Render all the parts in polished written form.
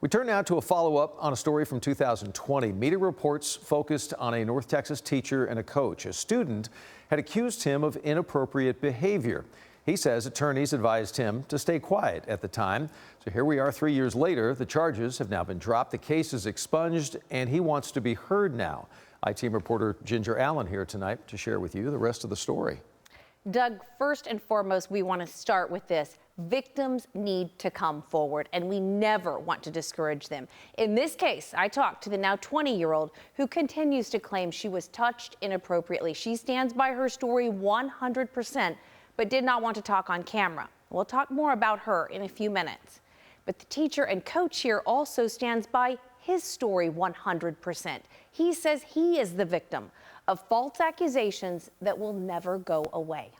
We turn now to a follow-up on a story from 2020. Media reports focused on a North Texas teacher and a coach. A student had accused him of inappropriate behavior. He says attorneys advised him to stay quiet at the time. So here we are 3 years later. The charges have now been dropped. The case is expunged, and he wants to be heard now. I-Team reporter Ginger Allen here tonight to share with you the rest of the story. Doug, first and foremost, we want to start with this. Victims need to come forward, and we never want to discourage them. In this case, I talked to the now 20-year-old who continues to claim she was touched inappropriately. She stands by her story 100%, but did not want to talk on camera. We'll talk more about her in a few minutes. But the teacher and coach here also stands by his story 100%. He says he is the victim of false accusations that will never go away.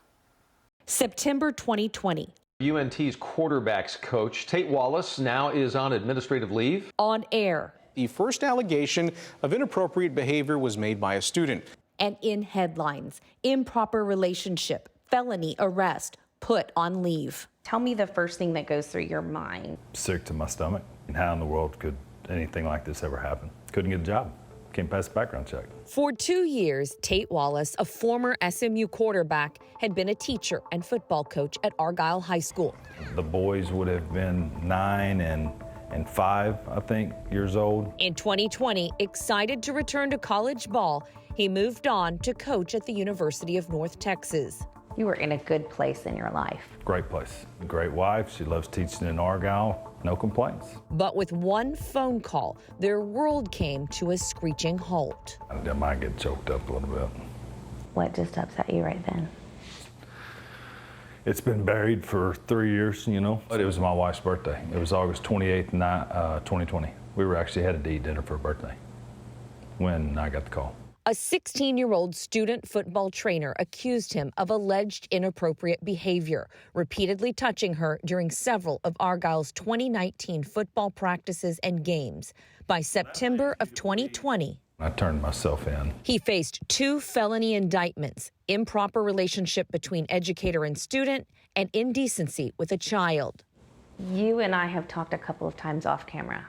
September 2020. UNT's quarterbacks coach, Tate Wallace, now is on administrative leave. On air. The first allegation of inappropriate behavior was made by a student. And in headlines, improper relationship, felony arrest, put on leave. Tell me the first thing that goes through your mind. Sick to my stomach. And how in the world could anything like this ever happen? Couldn't get a job. Can't pass the background check. For 2 years, Tate Wallace, a former SMU quarterback, had been a teacher and football coach at Argyle High School. The boys would have been 9 and 5, I think, years old. In 2020, excited to return to college ball, he moved on to coach at the University of North Texas. You were in a good place in your life. Great place. Great wife. She loves teaching in Argyle. No complaints. But with one phone call, their world came to a screeching halt. I might get choked up a little bit. What just upset you right then? It's been buried for 3 years, you know. But it was my wife's birthday. It was August 28th, 2020. We were actually headed to eat dinner for her birthday when I got the call. A 16-year-old student football trainer accused him of alleged inappropriate behavior, repeatedly touching her during several of Argyle's 2019 football practices and games. By September of 2020, I turned myself in. He faced 2 felony indictments: improper relationship between educator and student, and indecency with a child. You and I have talked a couple of times off camera.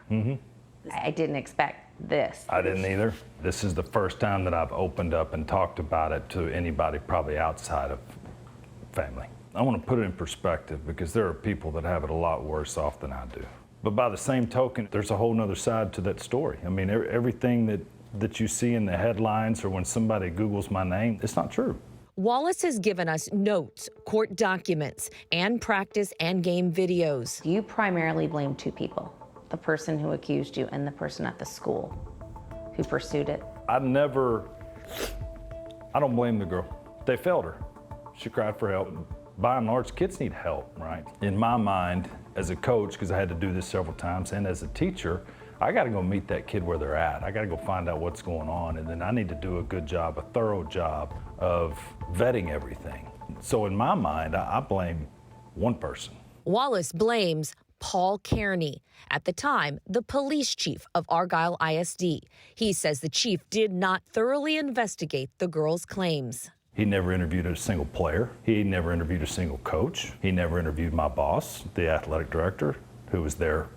I didn't expect this. I didn't either. This is the first time that I've opened up and talked about it to anybody probably outside of family. I want to put it in perspective because there are people that have it a lot worse off than I do. But by the same token, there's a whole nother side to that story. I mean, everything that you see in the headlines or when somebody Googles my name, it's not true. Wallace has given us notes, court documents, and practice and game videos. You primarily blame 2 people. The person who accused you and the person at the school who pursued it. I don't blame the girl. They failed her. She cried for help. By and large, kids need help, right? In my mind, as a coach, because I had to do this several times, and as a teacher, I gotta go meet that kid where they're at. I gotta go find out what's going on, and then I need to do a good job, a thorough job of vetting everything. So in my mind, I blame one person. Wallace blames Paul Kearney, at the time the police chief of Argyle ISD. He says the chief did not thoroughly investigate the girl's claims. He never interviewed a single player. He never interviewed a single coach. He never interviewed my boss, the athletic director, who was there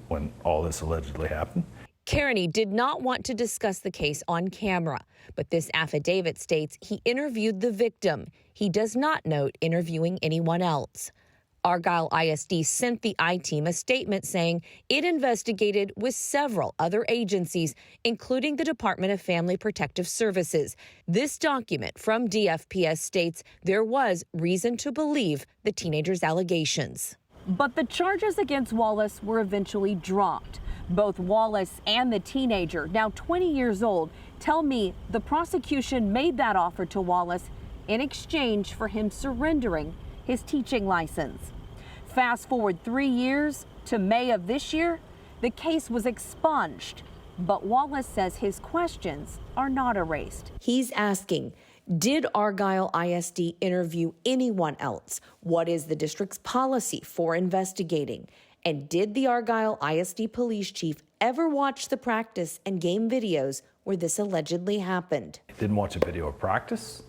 when all this allegedly happened. Kearney did not want to discuss the case on camera, but this affidavit states he interviewed the victim. He does not note interviewing anyone else. Argyle ISD sent the I-Team a statement saying it investigated with several other agencies, including the Department of Family Protective Services. This document from DFPS states there was reason to believe the teenager's allegations. But the charges against Wallace were eventually dropped. Both Wallace and the teenager, now 20 years old, tell me the prosecution made that offer to Wallace in exchange for him surrendering his teaching license. Fast forward 3 years to May of this year, the case was expunged, but Wallace says his questions are not erased. He's asking, did Argyle ISD interview anyone else? What is the district's policy for investigating? And did the Argyle ISD police chief ever watch the practice and game videos where this allegedly happened? Didn't watch a video of practice,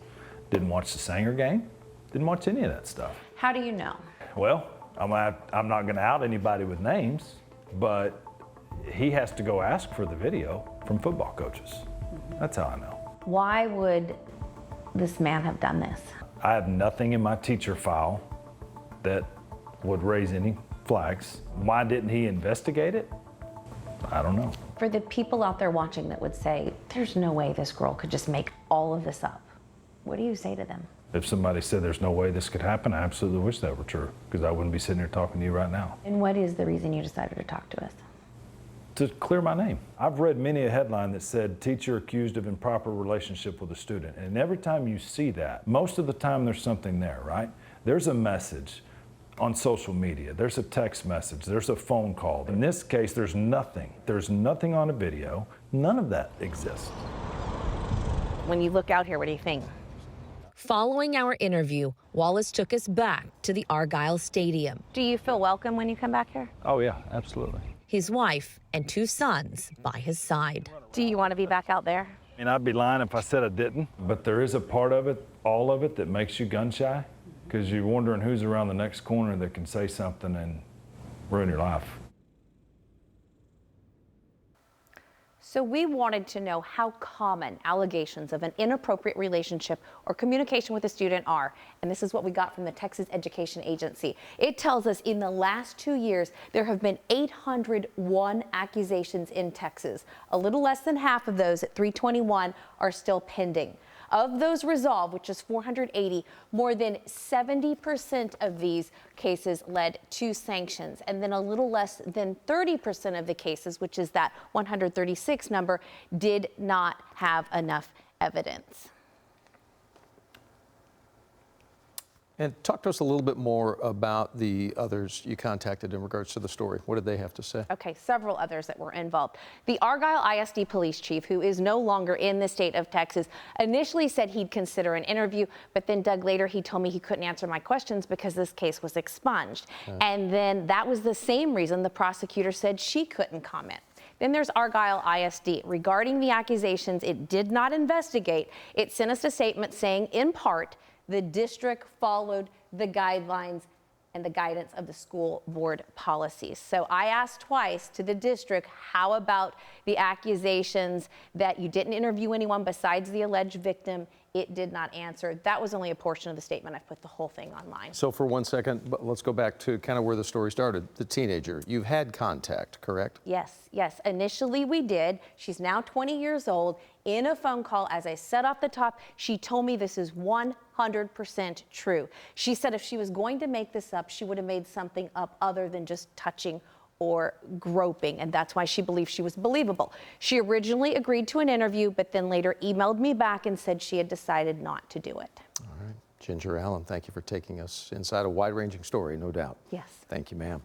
didn't watch the Sanger game, didn't watch any of that stuff. How do you know? Well, I'm not going to out anybody with names, but he has to go ask for the video from football coaches. That's how I know. Why would this man have done this? I have nothing in my teacher file that would raise any flags. Why didn't he investigate it? I don't know. For the people out there watching that would say, there's no way this girl could just make all of this up, what do you say to them? If somebody said there's no way this could happen, I absolutely wish that were true, because I wouldn't be sitting here talking to you right now. And what is the reason you decided to talk to us? To clear my name. I've read many a headline that said teacher accused of improper relationship with a student. And every time you see that, most of the time there's something there, right? There's a message on social media, there's a text message, there's a phone call. In this case, there's nothing. There's nothing on a video. None of that exists. When you look out here, what do you think? Following our interview, Wallace took us back to the Argyle Stadium. Do you feel welcome when you come back here? Oh yeah, absolutely. His wife and 2 sons by his side. Do you want to be back out there? And I'd be lying if I said I didn't, but there is a part of it, all of it, that makes you gun shy, because you're wondering who's around the next corner that can say something and ruin your life. So we wanted to know how common allegations of an inappropriate relationship or communication with a student are. And this is what we got from the Texas Education Agency. It tells us in the last 2 years, there have been 801 accusations in Texas. A little less than half of those at 321 are still pending. Of those resolved, which is 480, more than 70% of these cases led to sanctions. And then a little less than 30% of the cases, which is that 136 number, did not have enough evidence. And talk to us a little bit more about the others you contacted in regards to the story. What did they have to say? Okay, several others that were involved. The Argyle ISD police chief, who is no longer in the state of Texas, initially said he'd consider an interview, but then Doug, later he told me he couldn't answer my questions because this case was expunged. And then that was the same reason the prosecutor said she couldn't comment. Then there's Argyle ISD. Regarding the accusations it did not investigate, it sent us a statement saying, in part, the district followed the guidelines and the guidance of the school board policies. So I asked twice to the district, how about the accusations that you didn't interview anyone besides the alleged victim? It did not answer. That was only a portion of the statement. I've put the whole thing online. So for 1 second, but let's go back to kind of where the story started. The teenager, you've had contact, correct? Yes, yes. Initially we did. She's now 20 years old. In a phone call, as I said off the top, she told me this is 100% true. She said if she was going to make this up, she would have made something up other than just touching or groping, and that's why she believed she was believable. She originally agreed to an interview, but then later emailed me back and said she had decided not to do it. All right. Ginger Allen, thank you for taking us inside a wide-ranging story, no doubt. Yes. Thank you, ma'am.